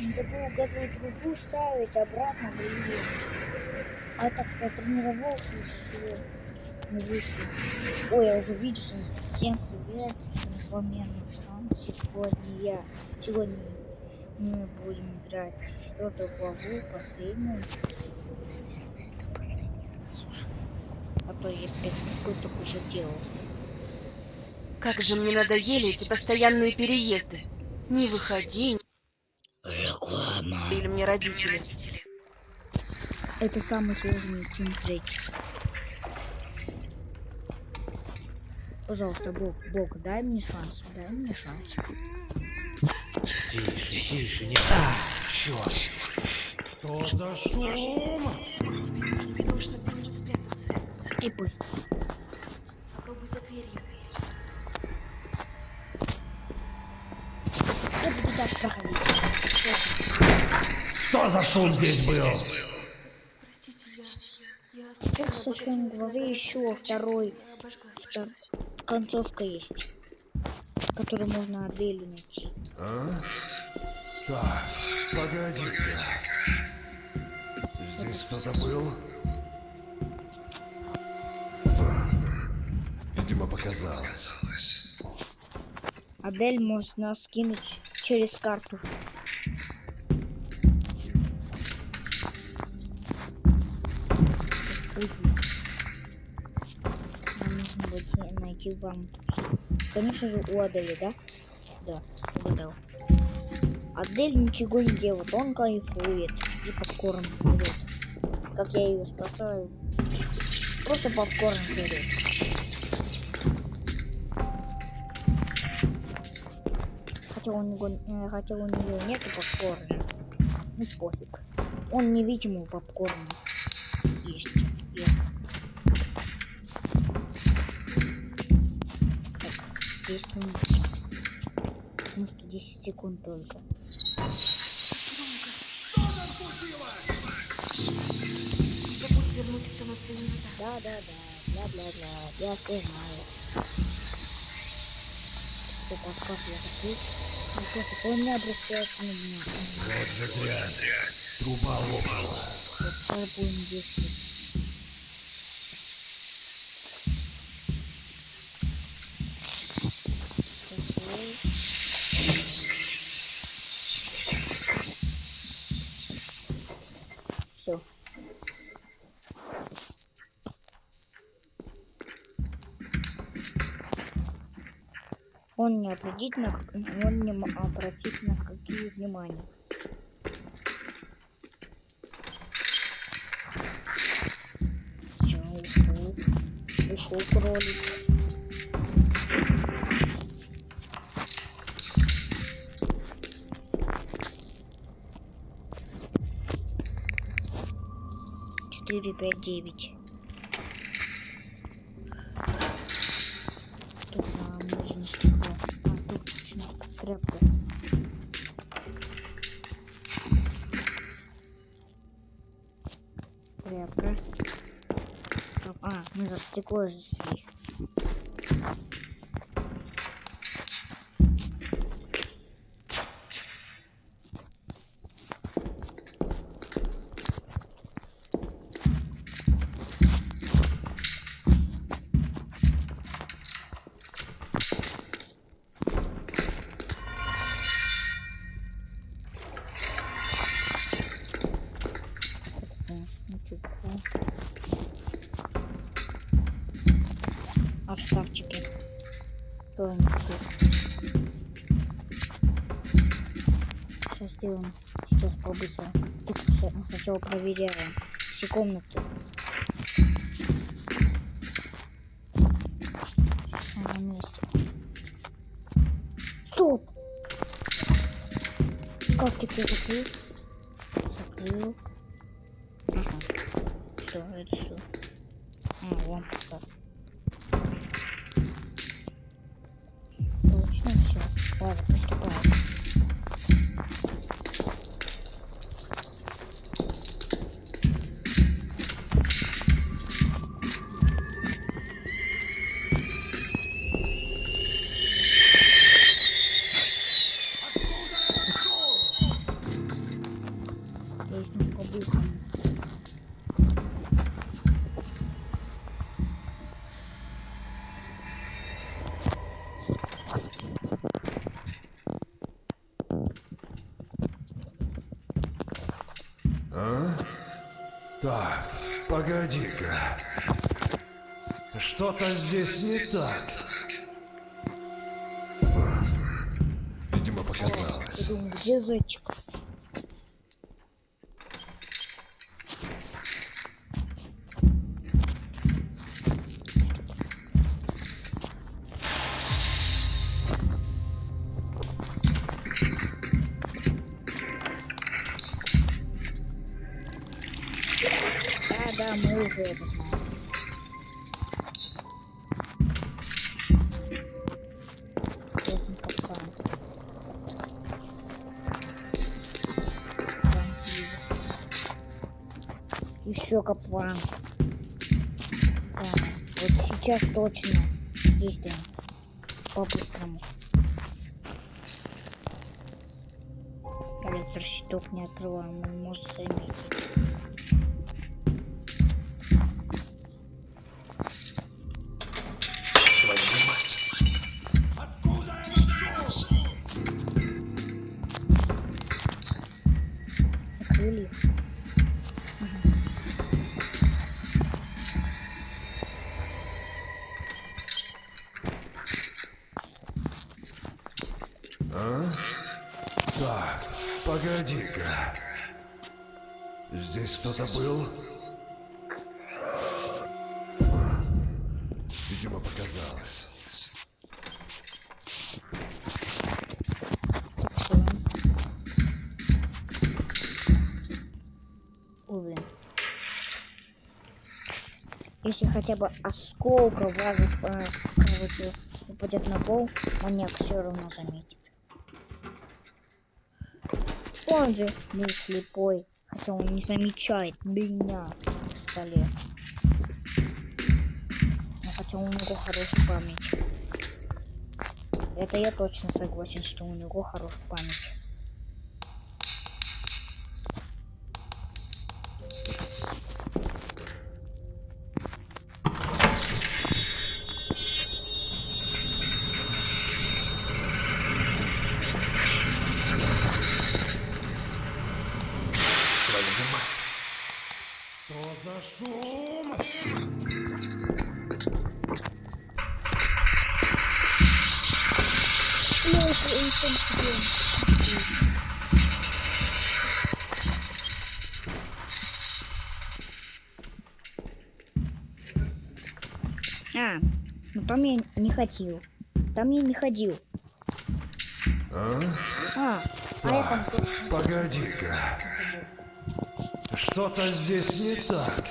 надо было готовую трубу ставить обратно, блин. А так потренировался и все. Не вышло. Ой, я уже видел. Всем привет, мы с вами Руслан. Сегодня мы будем играть в 4-ю главу, последнюю. Наверное, это последний раз уже. А то я 5 попыток уже делал. Как же мне надоели эти постоянные переезды. Не выходи. Реклама. Или мне родители. Это самый сложный Team 3. Пожалуйста, Бог, дай мне шанс, дай мне шанс. Тише, не так. Черт. Что за шум? Тебе нужно спрятаться. И пусть. Попробуй за дверью. Я буду так проходить. Что за шум здесь был? Простите, я В следующей главе еще второй концовка есть, которую можно Аделю найти. А? Так, погоди-ка. Здесь кто-то был? Видимо, показалось. Адель может нас скинуть через карту. Нам нужно будет найти вам. Конечно же, у Адели, да? Да, угадал. Адель ничего не делает, он кайфует и попкорн берет. Как я ее спасаю? Просто попкорн берет. Хотя у нее нету попкорна. Ну пофиг. Он невидимый попкорн есть. Так, действуем. Потому что 10 секунд только. Забудь вернуть все на свои места. Да, бла-бла-бла, я все знаю. Что подкаст я такой? Ну просто он не обращается на меня. Вот же грязь. Труба лопала. Вот сейчас будем действовать. Все. Он не обратит на какие внимания. Все, ушел кролик. Четыре, 5, 9. Тут можно стекло. Тут тряпка. Тряпка. Мы за стекло же шли. А шкафчики? Что они тут? Сейчас сделаем. Сейчас по-быстрому. Тут сначала проверяем все комнаты. На месте. Стоп! Шкафчик я закрыл. Ага. Что это что? Лампочка. Точно все. Ладно, приступаем. просто по-быстрому. А? Так, погоди-ка. Что-то здесь не так. Видимо, Я показалось. думаю, где зайчик? Да, мы уже это знаем. Вот он капкан. Еще капкан. Да, вот сейчас точно действуем по-быстрому. Электрощиток не открываем, он может заметить. Закрыли. А? Так, погоди-ка. Здесь кто-то был? Видимо, показалось. Всё. Ой, блин. Если хотя бы осколка вазы, короче, упадет на пол, маньяк все равно заметит. Он же не слепой, хотя он не замечает меня в столе. Но хотя у него хорошая память. Это я точно согласен, что у него хорошая память. Что за шум? Ну там я не ходил. Там я не ходил. А? А я там Так, тоже. погоди-ка. Что-то здесь не так.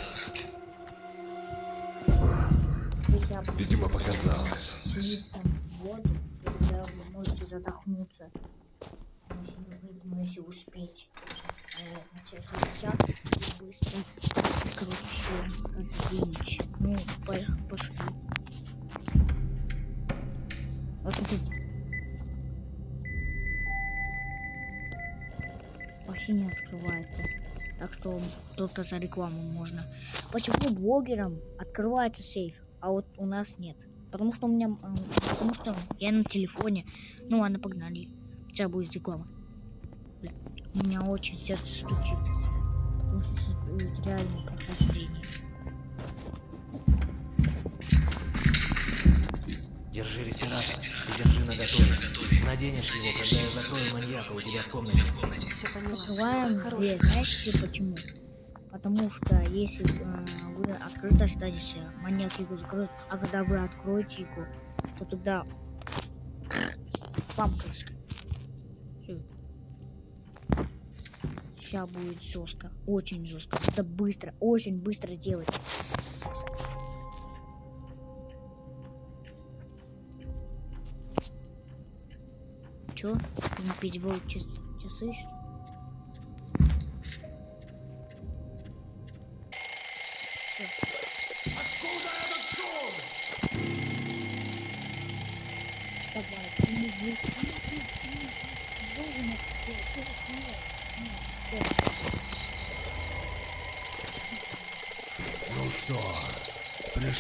Если я Видимо, показалось. сидеть там в воду, тогда вы можете задохнуться. Если успеть. Начать летят и быстро, короче, сдвинуть. Ну, пошли. Вот смотрите. Вообще не открывается. Так что только за рекламу можно. Почему блогерам открывается сейф, а вот у нас нет? Потому что у меня, потому что я на телефоне. Ну ладно, погнали. Сейчас будет реклама. У меня очень сердце стучит. Потому что сейчас будет реальное прохождение. Держи респиратор и держи наготове. Наденешь его, когда я закрою маньяка у тебя в комнате. Все поняла. Открываем Хороший дверь. план. Знаете почему? Потому что если вы открыто останетесь, маньяк его закроет, а когда вы откроете его, то тогда вам крышка. Сейчас будет жестко, очень жестко. Это быстро, очень быстро делать. Чё? Не перевел часы, что ли? Давай, помоги. Должен это сделать.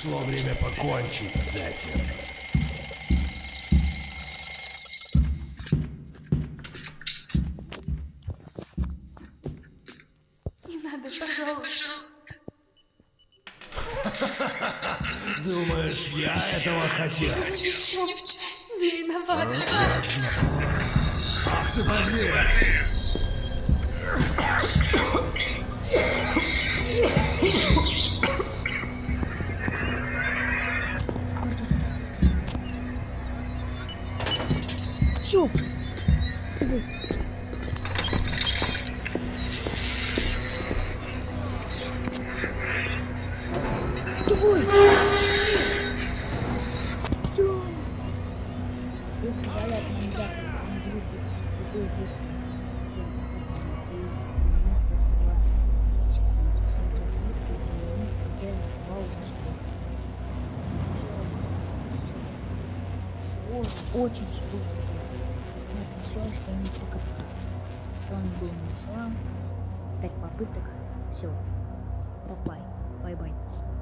Пришло время покончить с этим. Не надо, пожалуйста. Думаешь, я этого хотел? Ни в чем не виновата. Ах ты подлец! Все. Давай. Да. Вы сказали от маньяка, он двигается в другой ветке. Очень сложно. Все, всем пока. С вами был Муслан. 5 попыток. Все. Бай-бай. Бай-бай.